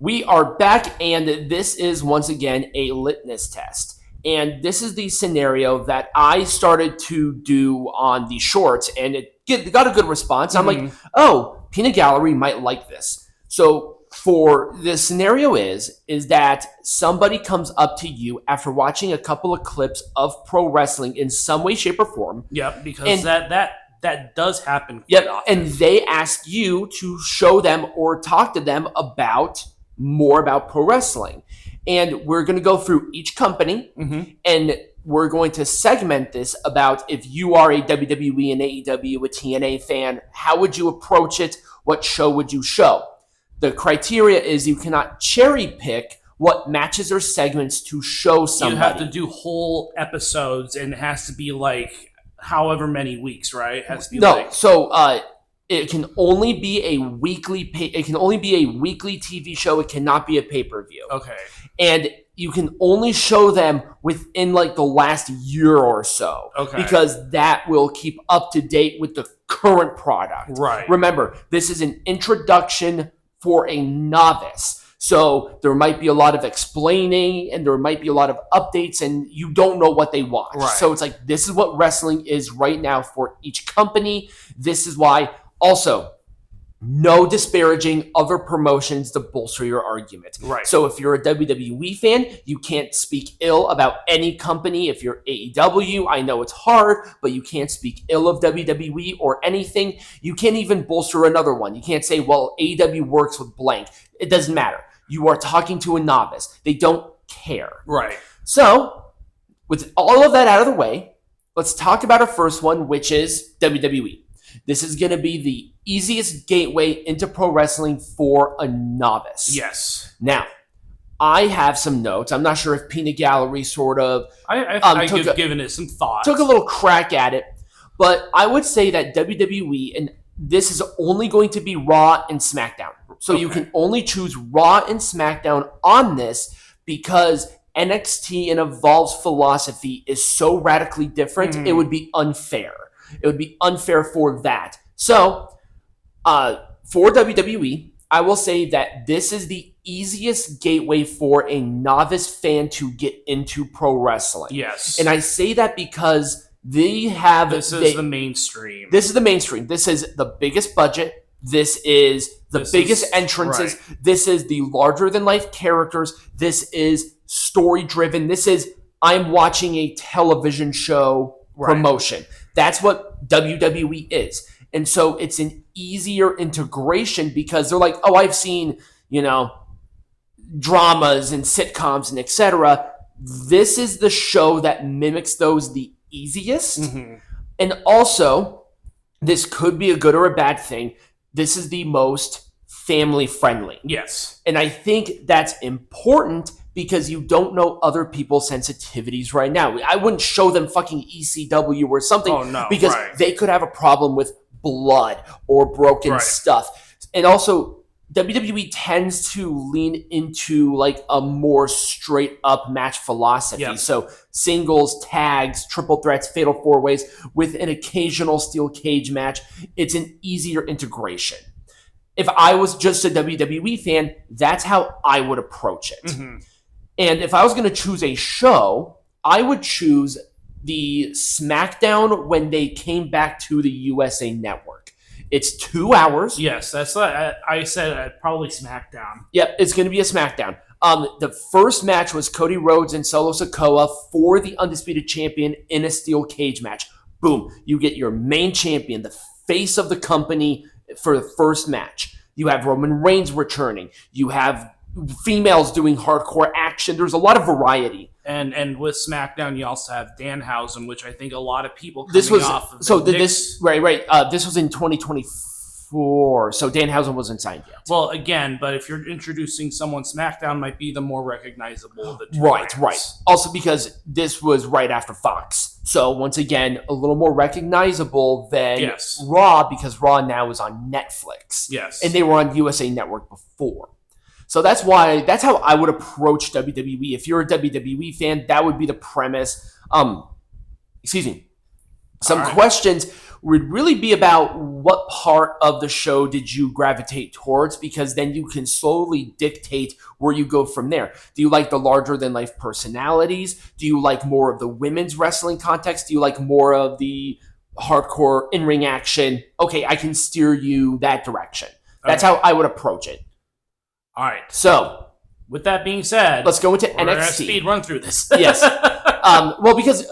We are back, and this is once again a litmus test. And this is the scenario that I started to do on the shorts, and it got a good response. I'm like, oh, Peanut Gallery might like this. So for the scenario is that somebody comes up to you after watching a couple of clips of pro wrestling in some way, shape, or form. Yep, because that does happen. Yep, and they ask you to show them or talk to them about more about pro wrestling. And we're going to go through each company and we're going to segment this about if you are a WWE and AEW, a TNA fan, how would you approach it? What show would you show? The criteria is you cannot cherry pick what matches or segments to show somebody. You have to do whole episodes, and it has to be like however many weeks, right? It has to be it can only be a weekly. It can only be a weekly TV show. It cannot be a pay-per-view. Okay. And you can only show them within like the last year or so. Okay. Because that will keep up to date with the current product. Right. Remember, this is an introduction for a novice. So there might be a lot of explaining and there might be a lot of updates and you don't know what they watch. Right. So it's like, this is what wrestling is right now for each company. This is why. Also, no disparaging other promotions to bolster your argument. Right. So if you're a WWE fan, you can't speak ill about any company. If you're AEW, I know it's hard, but you can't speak ill of WWE or anything. You can't even bolster another one. You can't say, well, AEW works with blank. It doesn't matter. You are talking to a novice. They don't care. Right. So with all of that out of the way, let's talk about our first one, which is WWE. This is going to be the easiest gateway into pro wrestling for a novice. Yes. Now, I have some notes. I'm not sure if Peanut Gallery sort of I've given it some thought. Took a little crack at it. But I would say that WWE, and this is only going to be Raw and SmackDown. So you can only choose Raw and SmackDown on this because NXT and Evolve's philosophy is so radically different, it would be unfair. It would be unfair for that. So, for WWE, I will say that this is the easiest gateway for a novice fan to get into pro wrestling. Yes. And I say that because they have... This is the mainstream. This is the mainstream. This is the biggest budget. This is the biggest entrances. Right. This is the larger-than-life characters. This is story-driven. This is, I'm watching a television show promotion. That's what WWE is. And so it's an easier integration because they're like, oh, I've seen, dramas and sitcoms and etc. This is the show that mimics those the easiest. And also, this could be a good or a bad thing. This is the most family friendly. Yes. And I think that's important because you don't know other people's sensitivities right now. I wouldn't show them fucking ECW or something because they could have a problem with blood or broken stuff. And also, WWE tends to lean into like a more straight up match philosophy. Yep. So singles, tags, triple threats, fatal four ways with an occasional steel cage match. It's an easier integration. If I was just a WWE fan, that's how I would approach it. And if I was going to choose a show, I would choose the SmackDown when they came back to the USA Network. It's 2 hours. Yes, that's what I said. Probably SmackDown. Yep, it's going to be a SmackDown. The first match was Cody Rhodes and Solo Sikoa for the Undisputed Champion in a steel cage match. Boom. You get your main champion, the face of the company for the first match. You have Roman Reigns returning. You have females doing hardcore action. There's a lot of variety. And with SmackDown, you also have Danhausen, which I think a lot of people this was off of so this this was in 2024, so Danhausen wasn't signed yet. Well, again, but if you're introducing someone, SmackDown might be the more recognizable of the two. Right. Also because this was right after Fox, so once again a little more recognizable than Raw because Raw now is on Netflix. Yes, and they were on USA Network before. So that's how I would approach WWE. If you're a WWE fan, that would be the premise. Excuse me. Some questions would really be about what part of the show did you gravitate towards, because then you can slowly dictate where you go from there. Do you like the larger than life personalities? Do you like more of the women's wrestling context? Do you like more of the hardcore in-ring action? Okay, I can steer you that direction. That's how I would approach it. All right. So, with that being said, let's go into we're gonna NXT. Speed run through this. Yes. Well, because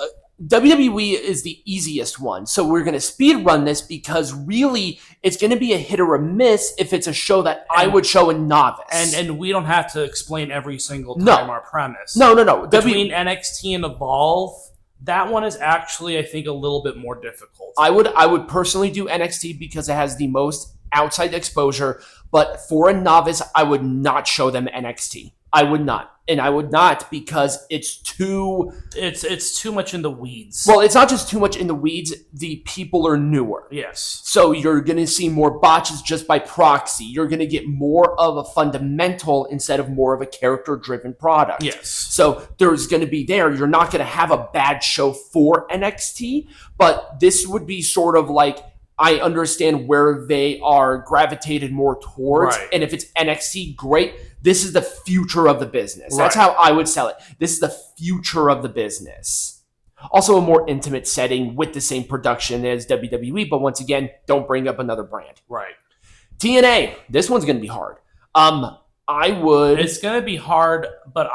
WWE is the easiest one. So we're going to speed run this because really it's going to be a hit or a miss if it's a show that I would show a novice. And we don't have to explain every single time our premise. No. Between NXT and Evolve, that one is actually, I think, a little bit more difficult. I would personally do NXT because it has the most outside exposure, but for a novice, I would not show them NXT. I would not. And I would not because it's too much in the weeds. Well, it's not just too much in the weeds. The people are newer. Yes. So you're going to see more botches just by proxy. You're going to get more of a fundamental instead of more of a character-driven product. Yes. So there's going to be you're not going to have a bad show for NXT, but this would be sort of like, I understand where they are gravitated more towards. Right. And if it's NXT, great. This is the future of the business. That's how I would sell it. This is the future of the business. Also a more intimate setting with the same production as WWE, but once again, don't bring up another brand. Right. TNA, this one's going to be hard. It's going to be hard, but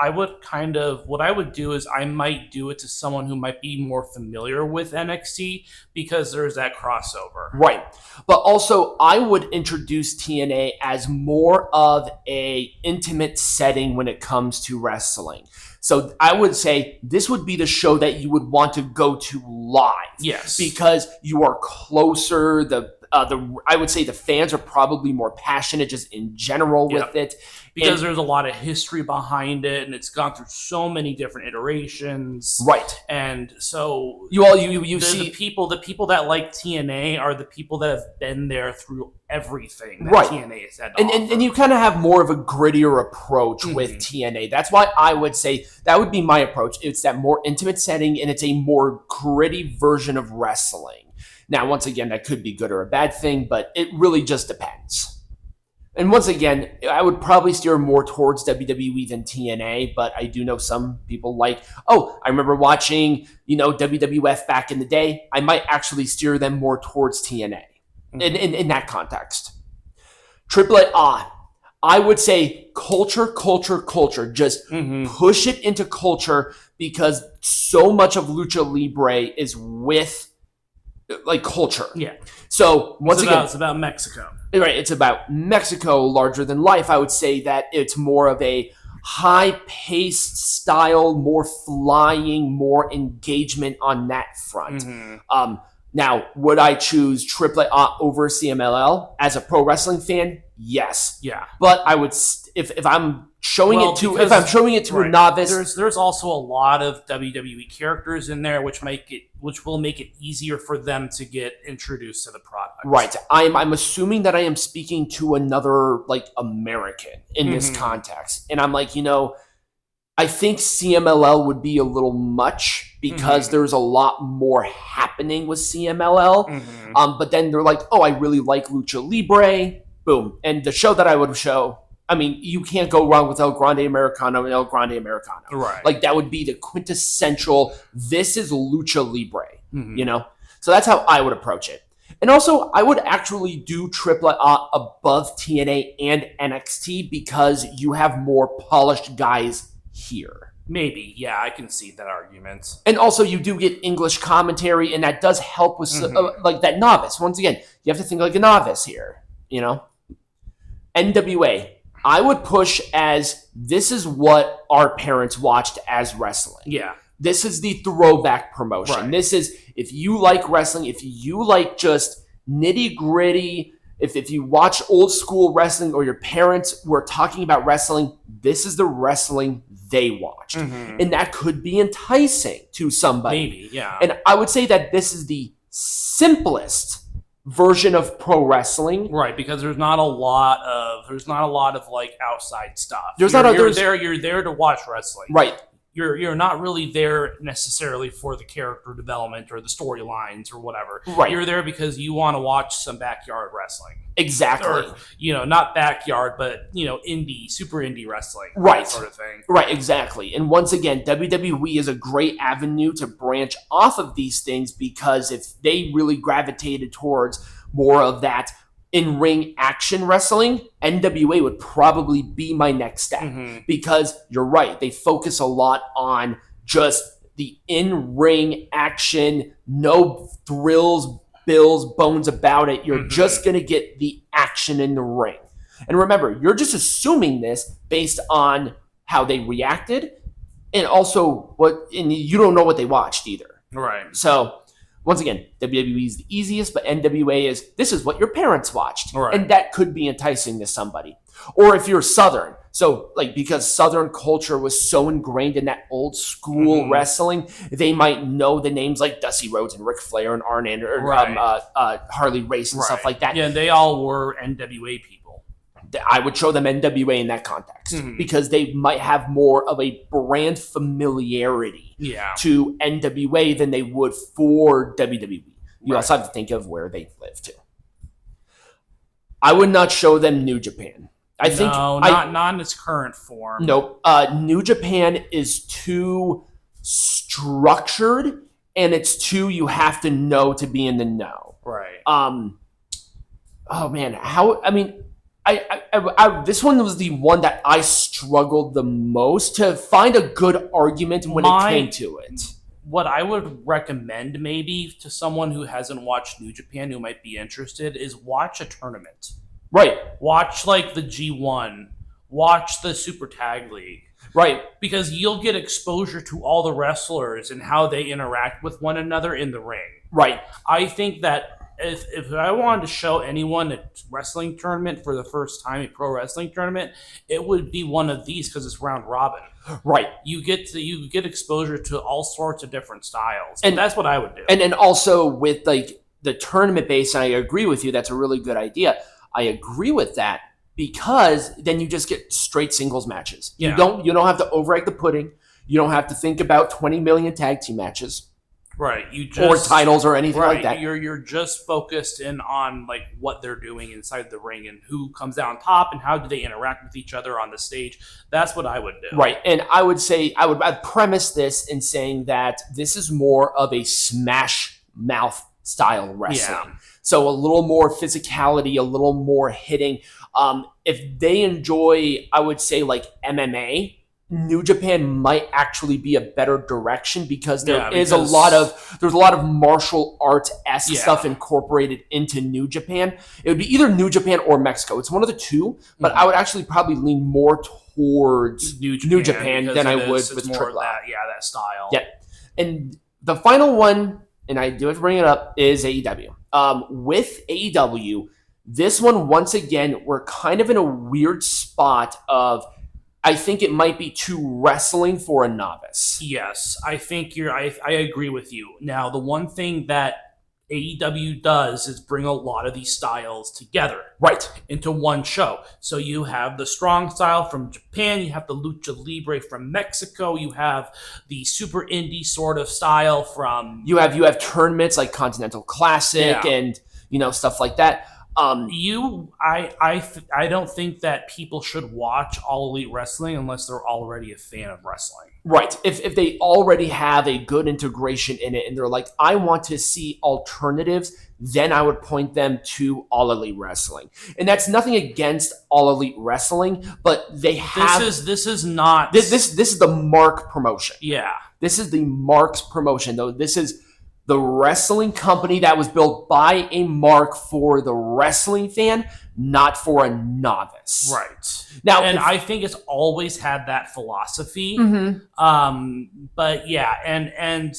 what I would do is I might do it to someone who might be more familiar with NXT because there's that crossover. Right. But also I would introduce TNA as more of a intimate setting when it comes to wrestling. So I would say this would be the show that you would want to go to live. Yes. Because you are closer. I would say the fans are probably more passionate just in general with it. Because there's a lot of history behind it, and it's gone through so many different iterations. Right. And so you see the people that like TNA are the people that have been there through everything that TNA has had to offer. And you kind of have more of a grittier approach with TNA. That's why I would say that would be my approach. It's that more intimate setting, and it's a more gritty version of wrestling. Now, once again, that could be good or a bad thing, but it really just depends. And once again, I would probably steer more towards WWE than TNA, but I do know some people I remember watching, WWF back in the day. I might actually steer them more towards TNA in that context. AAA, I would say culture. Just push it into culture because so much of Lucha Libre is with culture. Yeah. So once again, it's about Mexico. Right. It's about Mexico, larger than life. I would say that it's more of a high-paced style, more flying, more engagement on that front. Now, would I choose AAA over CMLL as a pro wrestling fan? Yes. Yeah. But I would if I'm showing it to a novice, there's also a lot of WWE characters in there, which will make it easier for them to get introduced to the product. Right. I'm assuming that I am speaking to another American in this context, and I'm I think CMLL would be a little much because there's a lot more happening with CMLL. But then they're like, oh, I really like Lucha Libre. Boom. And the show that I would show, you can't go wrong with El Grande Americano and El Grande Americano. Right. That would be the quintessential, this is Lucha Libre, So that's how I would approach it. And also, I would actually do AAA above TNA and NXT because you have more polished guys here. Maybe, yeah, I can see that argument. And also, you do get English commentary, and that does help with that novice. Once again, you have to think like a novice here, NWA, I would push as this is what our parents watched as wrestling. Yeah. This is the throwback promotion. Right. This is, if you like wrestling, if you like just nitty gritty, if you watch old school wrestling or your parents were talking about wrestling, this is the wrestling they watched. And that could be enticing to somebody. Maybe, yeah. And I would say that this is the simplest version of pro wrestling. Right, because there's not a lot of outside stuff. You're there to watch wrestling. Right. you're not really there necessarily for the character development or the storylines or whatever. Right. You're there because you want to watch some backyard wrestling. Exactly. Or, not backyard, but indie, super indie wrestling. Right. That sort of thing. Right, exactly. And once again, WWE is a great avenue to branch off of these things, because if they really gravitated towards more of that in-ring action wrestling, NWA would probably be my next step. Mm-hmm. Because you're right, they focus a lot on just the in-ring action, no thrills, bills, bones about it. You're just going to get the action in the ring. And remember, you're just assuming this based on how they reacted, and also and you don't know what they watched either. Right. So once again, WWE is the easiest, but NWA this is what your parents watched. Right. And that could be enticing to somebody. Or if you're Southern, so because Southern culture was so ingrained in that old school wrestling, they might know the names like Dusty Rhodes and Ric Flair and Arn Anderson, Harley Race and stuff like that. Yeah, they all were NWA people. I would show them NWA in that context, because they might have more of a brand familiarity to NWA than they would for WWE. You also have to think of where they live too. I would not show them New Japan. Not in its current form. Nope. New Japan is too structured, and it's too you have to know to be in the know. Right. Oh man, this one was the one that I struggled the most to find a good argument when it came to it. What I would recommend maybe to someone who hasn't watched New Japan who might be interested is watch a tournament. Right. Watch like the G1. Watch the Super Tag League. Right. Because you'll get exposure to all the wrestlers and how they interact with one another in the ring. Right. I think that if I wanted to show anyone a wrestling tournament for the first time, a pro wrestling tournament, it would be one of these, because it's round robin. Right. You get exposure to all sorts of different styles. And that's what I would do. And also with the tournament base, I agree with you, that's a really good idea. I agree with that, because then you just get straight singles matches. Yeah. You don't have to overegg the pudding. You don't have to think about 20 million tag team matches. Right. Or titles or anything like that. You're just focused in on what they're doing inside the ring and who comes out on top and how do they interact with each other on the stage. That's what I would do. Right. And I would say I'd premise this in saying that this is more of a smash mouth style wrestling. Yeah. So a little more physicality, a little more hitting. If they enjoy, I would say MMA, New Japan might actually be a better direction, because there's a lot of martial arts-esque stuff incorporated into New Japan. It would be either New Japan or Mexico. It's one of the two, but I would actually probably lean more towards New Japan than I would with AAA. That style. Yeah. And the final one, and I do have to bring it up, is AEW. With AEW, this one, once again, we're kind of in a weird spot of, I think it might be too wrestling for a novice. Yes, I think I agree with you. Now, the one thing that AEW does is bring a lot of these styles together. Right. Into one show. So you have the strong style from Japan, you have the lucha libre from Mexico, you have the super indie sort of style from... You have tournaments like Continental Classic and, stuff like that. I don't think that people should watch All Elite Wrestling unless they're already a fan of wrestling. Right. If they already have a good integration in it and they're like, I want to see alternatives, then I would point them to All Elite Wrestling. And that's nothing against All Elite Wrestling, but they have... This is not... This is the Mark promotion. Yeah. This is the Mark's promotion, though. This is the wrestling company that was built by a Mark for the wrestling fan, not for a novice. Right. Now, and I think it's always had that philosophy. But yeah, and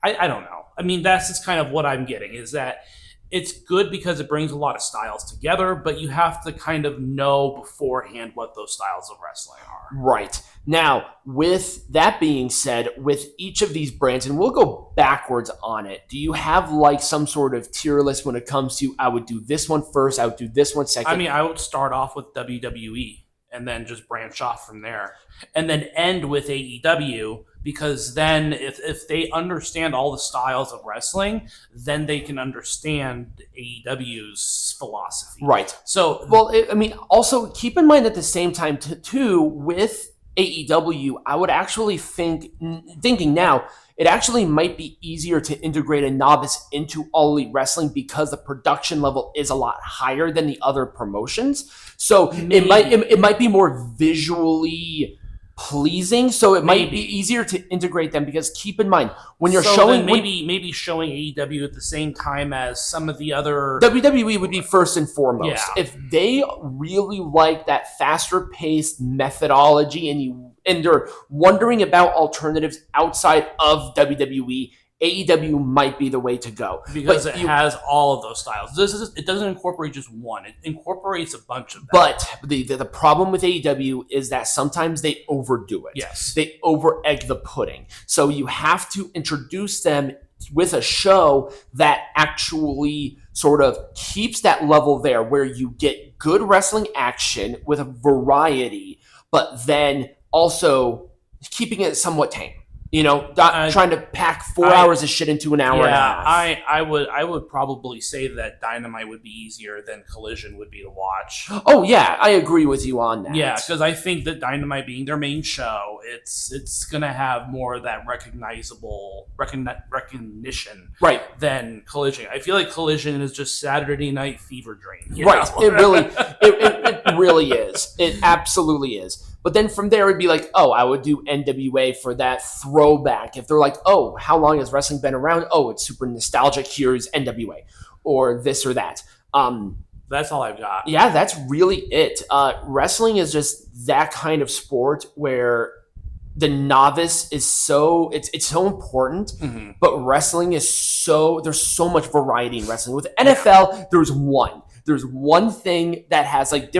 I don't know. I mean, that's just kind of what I'm getting, is that it's good because it brings a lot of styles together, but you have to kind of know beforehand what those styles of wrestling are. Right. Now, with that being said, with each of these brands, and we'll go backwards on it, do you have some sort of tier list when it comes to, I would do this one first, I would do this one second? I mean, I would start off with WWE. and then just branch off from there, and then end with AEW, because then if they understand all the styles of wrestling, then they can understand AEW's philosophy. Right. So, well, I mean, also keep in mind at the same time too with AEW, I would actually thinking now, it actually might be easier to integrate a novice into All Elite Wrestling because the production level is a lot higher than the other promotions. So it might be more visually pleasing. So it might be easier to integrate them, because keep in mind when you're showing maybe showing AEW at the same time as some of the other WWE would be first and foremost. Yeah. If they really like that faster paced methodology and they're wondering about alternatives outside of WWE, AEW might be the way to go, because it has all of those styles. It doesn't incorporate just one; it incorporates a bunch of them. But the problem with AEW is that sometimes they overdo it. Yes, they over egg the pudding. So you have to introduce them with a show that actually sort of keeps that level there, where you get good wrestling action with a variety, but then also keeping it somewhat tame. You know, not trying to pack 4 hours of shit into an hour and a half. I would probably say that Dynamite would be easier than Collision would be to watch. Oh yeah, I agree with you on that. Yeah, because I think that Dynamite being their main show, it's gonna have more of that recognizable recognition, right, than Collision. I feel like Collision is just Saturday Night Fever Dream. Right, it really is. It absolutely is. But then from there, it'd be like, oh, I would do NWA for that throwback. If they're like, oh, how long has wrestling been around? Oh, it's super nostalgic. Here's NWA, or this or that. That's all I've got. Yeah, that's really it. Wrestling is just that kind of sport where the novice is it's so important, but wrestling is there's so much variety in wrestling. With NFL, there's one thing that has like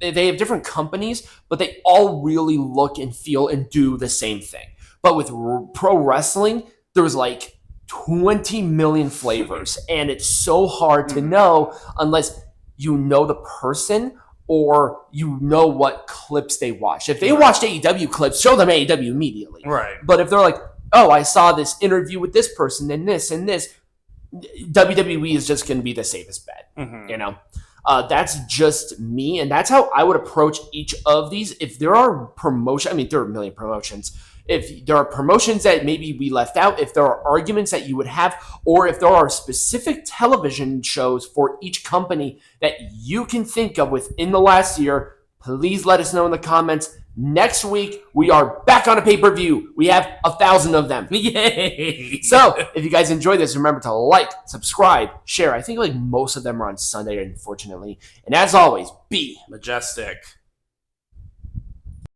they have different companies, but they all really look and feel and do the same thing. But with pro wrestling, there's like 20 million flavors, and it's so hard to know unless you know the person or you know what clips they watch. If they watched AEW clips, show them AEW immediately. Right. But if they're like, oh, I saw this interview with this person and this, WWE is just going to be the safest bet, you know? That's just me, and that's how I would approach each of these. If there are promotions, I mean, there are a million promotions. If there are promotions that maybe we left out, if there are arguments that you would have, or if there are specific television shows for each company that you can think of within the last year, please let us know in the comments. Next week, we are back on a pay-per-view. We have 1,000 of them. Yay! So, if you guys enjoyed this, remember to like, subscribe, share. I think like most of them are on Sunday, unfortunately. And as always, be majestic.